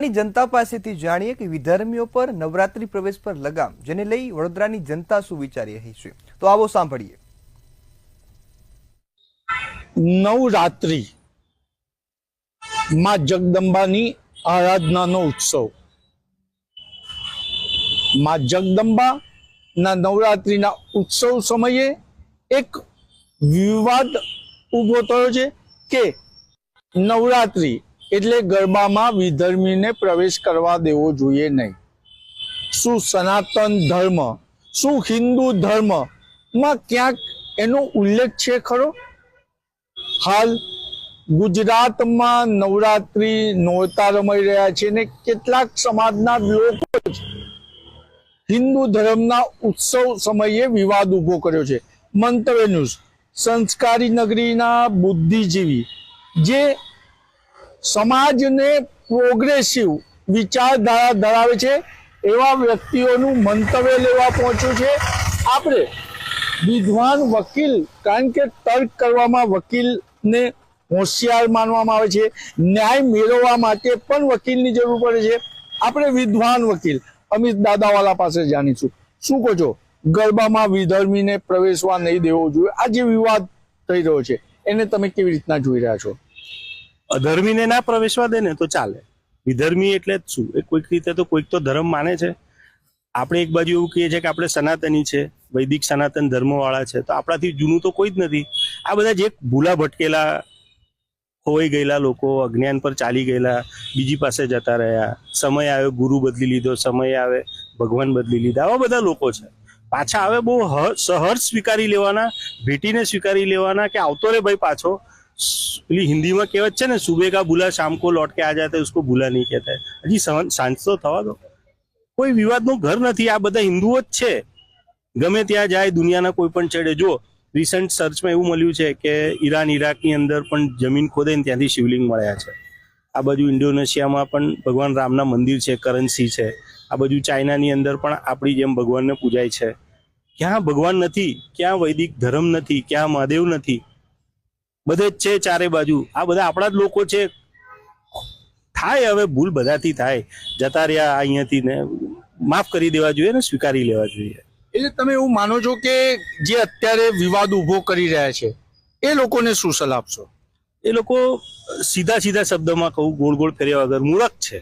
વડોદરાની જનતા પાસેથી જાણીએ કે વિધર્મીઓ પર નવરાત્રી પ્રવેશ પર લગામ, જેને લઈ વડોદરાની જનતા શું વિચારી રહી છે, તો આવો સાંભળીએ। નવરાત્રી માં જગદંબાની આરાધનાનો ઉત્સવ। માં જગદંબાના નવરાત્રીના ઉત્સવ સમયે એક વિવાદ ઊભો થયો છે કે નવરાત્રી એટલે ગરબામાં વિધર્મીને પ્રવેશ કરવા દેવો જોઈએ નહીં। શું સનાતન ધર્મ, શું હિન્દુ ધર્મમાં ક્યાંક એનો ઉલ્લેખ છે ખરો? હાલ ગુજરાતમાં નવરાત્રી નોરતા રમાઈ રહ્યા છે ને કેટલાક સમાજના લોકો હિન્દુ ધર્મના ઉત્સવ સમયે વિવાદ ઉભો કર્યો છે। મંતવ્ય ન્યૂઝ સંસ્કારી નગરીના બુદ્ધિજીવી જે સમાજને પ્રોગ્રેસિવ વિચારધારા ધરાવે છે એવા વ્યક્તિઓનું મંતવ્ય લેવા પહોંચ્યું છે। આપણે વિદ્વાન વકીલ, કારણ કે તર્ક કરવામાં વકીલને હોશિયાર માનવામાં આવે છે, ન્યાય મેળવવા માટે પણ વકીલની જરૂર પડે છે। આપણે વિદ્વાન વકીલ અમિત દાદાવાલા પાસે જાણીશું। શું કહો છો, ગરબામાં વિધર્મીને પ્રવેશવા નહીં દેવો જોઈએ, આ જે વિવાદ થઈ રહ્યો છે એને તમે કેવી રીતના જોઈ રહ્યા છો? અધર્મીને ના પ્રવેશવા દે ને તો ચાલે। વિધર્મી એટલે જ શું, એ કોઈક રીતે તો કોઈક તો ધર્મ માને છે। આપણે એક બાજુ એવું કહીએ છીએ કે આપણે સનાતની છે, વૈદિક સનાતન ધર્મવાળા છે, તો આપણાથી જૂનું તો કોઈ જ નથી। આ બધા જે ભૂલા ભટકેલા ખોવાઈ ગયેલા લોકો, અજ્ઞાન પર ચાલી ગયેલા, બીજી પાસે જતા રહ્યા, સમય આવ્યો ગુરુ બદલી લીધો, સમય આવે ભગવાન બદલી લીધા, આવા બધા લોકો છે। પાછા આવે બહુ સહર્ષ સ્વીકારી લેવાના, ભેટીને સ્વીકારી લેવાના કે આવતો રે ભાઈ પાછો। પેલી હિન્દીમાં કહેવત છે ને, સુબહ કા ભૂલા શામ को लौट के आ जाता है, उसको भूला नहीं कहता है। હજી સાંજ તો થવા દો, કોઈ વિવાદનું ઘર નથી। આ બધા હિન્દુઓ જ છે, ગમે ત્યાં જાય, દુનિયાના કોઈ પણ છેડે। જો રિસન્ટ સર્ચમાં એવું મળ્યું છે કે ઈરાન ઈરાકની અંદર પણ જમીન ખોદે ને ત્યાંથી શિવલિંગ મળ્યા છે। આ બાજુ ઇન્ડોનેશિયામાં પણ ભગવાન રામના મંદિર છે, કરન્સી છે। આ બાજુ ચાઇનાની અંદર પણ આપણી જેમ ભગવાનને પૂજાય છે। ક્યાં ભગવાન નથી, ક્યાં વૈદિક ધર્મ નથી, ક્યાં મહાદેવ નથી, બધે જ છે ચારે બાજુ। આ બધા આપણા જ લોકો છે। થાય હવે ભૂલ બધાથી થાય, જતા રહ્યા અહીંયાથી ને માફ કરી દેવા જોઈએ ને સ્વીકારી લેવા જોઈએ। એટલે તમે એવું માનો છો કે જે અત્યારે વિવાદ ઉભો કરી રહ્યા છે એ લોકોને શું સલાહ આપશો? એ લોકો સીધા સીધા શબ્દમાં કહું, ગોળ ગોળ ફેર્યા વગર મૂર્ખ છે,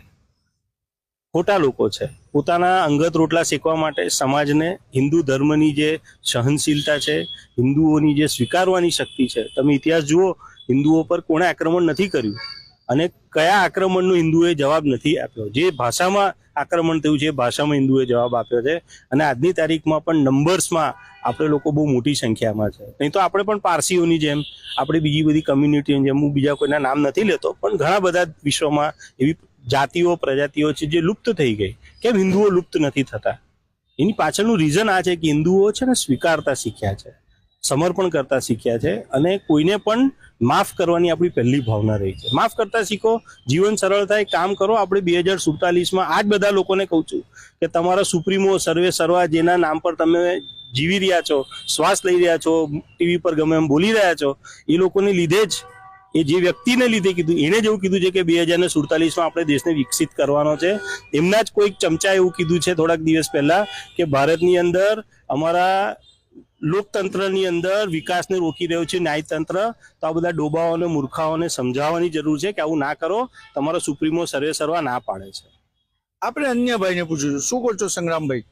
ખોટા લોકો છે। પોતાના અંગત રોટલા શેકવા માટે સમાજને, હિન્દુ ધર્મની જે સહનશીલતા છે, હિન્દુઓની જે સ્વીકારવાની શક્તિ છે, તમે ઇતિહાસ જુઓ, હિન્દુઓ પર કોણે આક્રમણ નથી કર્યું અને કયા આક્રમણનો હિન્દુએ જવાબ નથી આપ્યો। જે ભાષામાં આક્રમણ થયું છે એ ભાષામાં હિન્દુએ જવાબ આપ્યો છે। અને આજની તારીખમાં પણ નંબર્સમાં આપણે લોકો બહુ મોટી સંખ્યામાં છે। નહીં તો આપણે પણ પારસીઓની જેમ, આપણે બીજી બધી કમ્યુનિટીની જેમ, હું બીજા કોઈના નામ નથી લેતો, પણ ઘણા બધા વિશ્વમાં એવી જાતિઓ, પ્રજાતિઓ છે જે લુપ્ત થઈ ગઈ। કેમ હિન્દુઓ લુપ્ત નથી થતા? એની પાછળનું રીઝન આ છે કે હિન્દુઓ છે ને સ્વીકારતા શીખ્યા છે, સમર્પણ કરતા શીખ્યા છે, અને કોઈને પણ માફ કરવાની આપણી પહેલી ભાવના રહી છે। માફ કરતા શીખો, જીવન સરળ થાય, કામ કરો। આપણે 2047માં આ જ બધા લોકોને કહું છું કે તમારા સુપ્રીમો, સર્વે સર્વા, જેના નામ પર તમે જીવી રહ્યા છો, શ્વાસ લઈ રહ્યા છો, ટીવી પર ગમે એમ બોલી રહ્યા છો, એ લોકોને લીધે જ, એ જે વ્યક્તિને લીધે કીધું, એને જ એવું કીધું છે કે 2047માં આપણે દેશને વિકસિત કરવાનો છે। એમના જ કોઈક ચમચા એવું કીધું છે થોડાક દિવસ પહેલા કે ભારતની અંદર અમારા લોકતંત્રની અંદર વિકાસને રોકી રહ્યું છે ન્યાયતંત્ર। તો આ બધા ડોબાઓને, મૂર્ખાઓને સમજાવવાની જરૂર છે કે આવું ના કરો, તમારો સુપ્રીમો સર્વે સર્વા ના પાડે છે। આપણે અન્ય ભાઈને પૂછ્યું, શું કહો છો સંગ્રામભાઈ,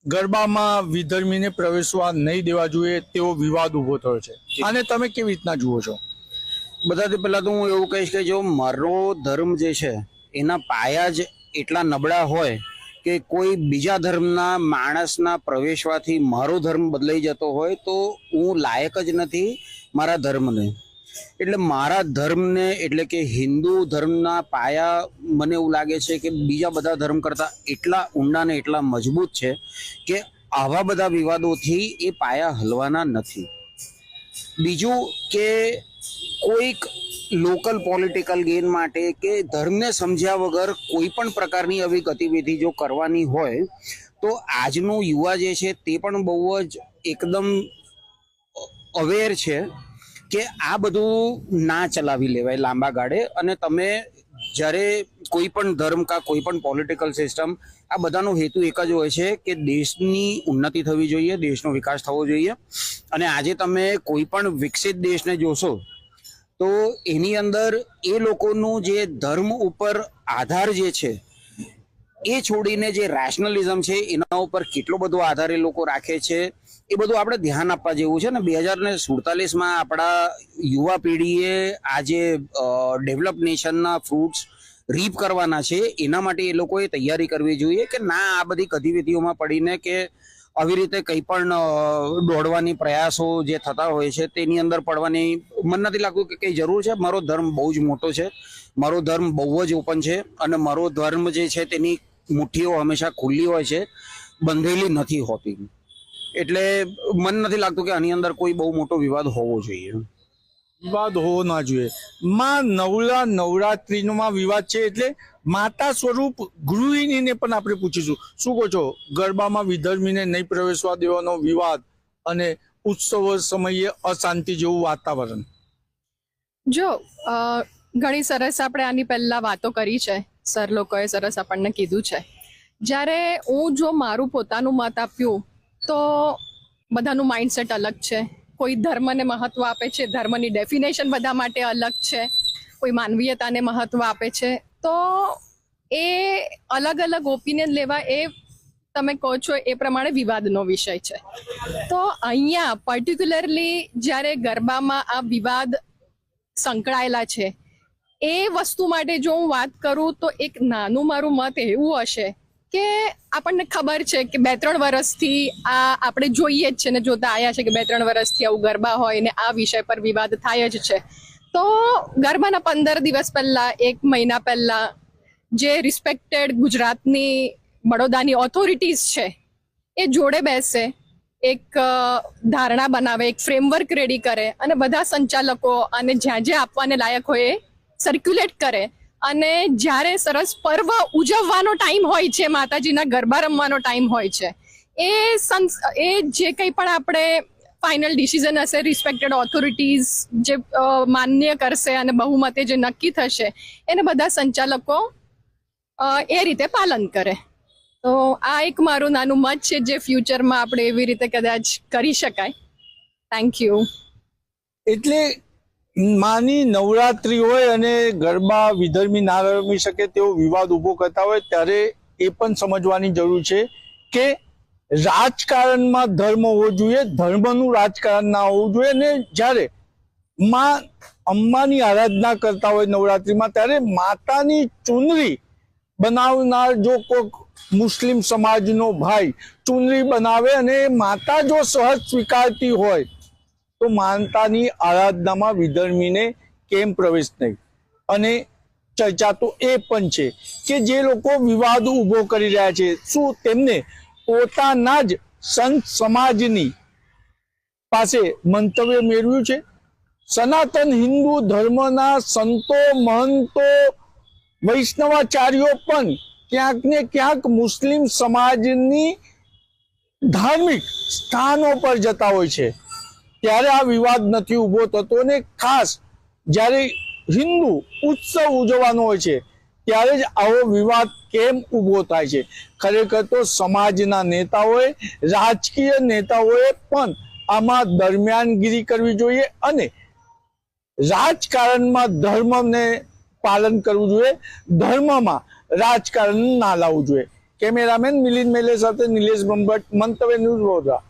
ગરબામાં વિધર્મીને પ્રવેશવા નહીં દેવા જોઈએ તેવો વિવાદ ઉભો થયો છે, આને તમે કેવી રીતના જુઓ છો? બધાથી પહેલા તો હું એવું કહીશ કે જો મારો ધર્મ જે છે એના પાયા જ એટલા નબળા હોય કે કોઈ બીજા ધર્મના માણસના પ્રવેશવાથી મારો ધર્મ બદલાઈ જતો હોય તો હું લાયક જ નથી મારા ધર્મને। એટલે મારા ધર્મને, એટલે કે હિન્દુ ધર્મના પાયા મને એવું લાગે છે કે બીજા બધા ધર્મ કરતાં એટલા ઊંડા ને એટલા મજબૂત છે કે આવા બધા વિવાદોથી એ પાયા હલવાના નથી। બીજું કે કોઈક લોકલ પોલિટિકલ ગેઇન માટે કે ધર્મને સમજ્યા વગર કોઈ પણ પ્રકારની આવી ગતિવિધિ જો કરવાની હોય તો આજનું યુવા જે છે તે પણ બહુ જ એકદમ અવેર છે કે આ બધું ના ચલાવી લેવાય લાંબા ગાળે। અને તમે જ્યારે કોઈ પણ ધર્મ કા કોઈ પણ પોલિટિકલ સિસ્ટમ, આ બધાનો હેતુ એક જ હોય છે કે દેશની ઉન્નતિ થવી જોઈએ, દેશનો વિકાસ થવો જોઈએ. અને આજે તમે કોઈ પણ વિકસિત દેશને જોશો તો એની અંદર એ લોકોનું જે ધર્મ ઉપર આધાર જે છે એ છોડીને જે રેશનલિઝમ છે એના ઉપર કેટલો બધો આધાર એ લોકો રાખે છે, એ બધું આપણે ધ્યાન આપવા જેવું છે ને. 2047માં આપણા યુવા પેઢીએ આ જે ડેવલપ નેશનના ફ્રૂટ્સ રીપ કરવાના છે એના માટે એ લોકોએ તૈયારી કરવી જોઈએ કે ના આ બધી ગતિવિધિઓમાં પડીને કે આવી રીતે કંઈ પણ દોડવાની પ્રયાસો જે થતા હોય છે તેની અંદર પડવાની મને નથી લાગતું કે કંઈ જરૂર છે. મારો ધર્મ બહુ જ મોટો છે, મારો ધર્મ બહુ જ ઓપન છે અને મારો ધર્મ જે છે તેની મુઠ્ઠીઓ હંમેશા ખુલ્લી હોય છે, બંધેલી નથી હોતી. એટલે મને નથી લાગતું કે આની અંદર કોઈ બહુ મોટો વિવાદ હોવો જોઈએ. વિવાદ હોવો ના જોઈએ. માં નવરાત્રીમાં વિવાદ છે એટલે માતા સ્વરૂપ ગૃહિણીને પણ આપણે પૂછીશું, શું કહો છો? ગરબામાં વિધર્મીને નહીં પ્રવેશવા દેવાનો વિવાદ અને ઉત્સવ સમયે અશાંતિ જેવું વાતાવરણ. જો ઘણી સરસ આપણે આની પહેલા વાતો કરી છે, સર લોકોએ સરસ આપણને કીધું છે. જ્યારે હું જો મારું પોતાનું મત આપ્યું તો બધાનું માઇન્ડસેટ અલગ છે. કોઈ ધર્મને મહત્વ આપે છે, ધર્મની ડેફિનેશન બધા માટે અલગ છે, કોઈ માનવીયતાને મહત્વ આપે છે. તો એ અલગ અલગ ઓપિનિયન લેવા એ તમે કહો છો એ પ્રમાણે વિવાદનો વિષય છે. તો અહીંયા પર્ટિક્યુલરલી જ્યારે ગરબામાં આ વિવાદ સંકળાયેલા છે એ વસ્તુ માટે જો હું વાત કરું તો એક નાનું મારું મત એવું હશે કે આપણને ખબર છે કે 2-3 વર્ષથી આ આપણે જોઈએ જ છે ને જોતા આવ્યા છે કે 2-3 વર્ષથી આવું ગરબા હોય ને આ વિષય પર વિવાદ થાય જ છે. તો ગરબાના 15 દિવસ પહેલા, 1 મહિના પહેલા જે રિસ્પેક્ટેડ ગુજરાતની બડોદાની ઓથોરિટીઝ છે એ જોડે બેસે, એક ધારણા બનાવે, એક ફ્રેમવર્ક રેડી કરે અને બધા સંચાલકો અને જ્યાં જ્યાં આપવાને લાયક હોય એ સર્ક્યુલેટ કરે. અને જ્યારે સરસ પર્વ ઉજવવાનો ટાઈમ હોય છે, માતાજીના ગરબા રમવાનો ટાઈમ હોય છે, એ જે કંઈ પણ આપણે ફાઇનલ ડિસિઝન હશે રિસ્પેક્ટેડ ઓથોરિટીઝ જે માન્ય કરશે અને બહુમતે જે નક્કી થશે એને બધા સંચાલકો એ રીતે પાલન કરે. તો આ એક મારું નાનું મત છે જે ફ્યુચરમાં આપણે એવી રીતે કદાચ કરી શકાય. Thank you. એટલે માની નવરાત્રી હોય અને ગરબા વિધર્મી ના રમી શકે તેવો વિવાદ ઉભો કરતા હોય ત્યારે એ પણ સમજવાની જરૂર છે કે રાજકારણમાં ધર્મ હોવો જોઈએ, ધર્મનું રાજકારણ ના હોવું જોઈએ. અને જ્યારે માં અંબાની આરાધના કરતા હોય નવરાત્રીમાં ત્યારે માતાની ચુનરી બનાવનાર જો કોઈક મુસ્લિમ સમાજનો ભાઈ ચુનરી બનાવે અને માતા જો સહજ સ્વીકારતી હોય તો માતાની આરાધનામાં વિધર્મીને કેમ પ્રવેશ નહીં? અને ચર્ચા તો એ પણ છે કે જે લોકો વિવાદ ઉભો કરી રહ્યા છે શું તેમને પોતાના જ સંત સમાજની પાસે મંતવ્ય મેળવ્યું છે? સનાતન હિન્દુ ધર્મના સંતો, મહંતો, વૈષ્ણવાચાર્યો પણ ક્યાંક ને ક્યાંક મુસ્લિમ સમાજની ધાર્મિક સ્થાનો પર જતા હોય છે. ત્યારે આ વિવાદ નથી ઉભો થતો. ને ખાસ જ્યારે હિન્દુ ઉત્સવ ઉજવવાનો હોય છે ત્યારે જ આવો વિવાદ કેમ ઉભો થાય છે? ખરેખર તો સમાજના નેતાઓએ, રાજકીય નેતાઓએ પણ આમાં દરમિયાનગીરી કરવી જોઈએ અને રાજકારણમાં ધર્મને પાલન કરવું જોઈએ, ધર્મમાં રાજકારણ ના લાવવું જોઈએ. કેમેરામેન મિલિંદ મેલે સાથે નિલેશ બ્રહ્મભટ્ટ, મંતવ્ય ન્યૂઝ વડોદરા.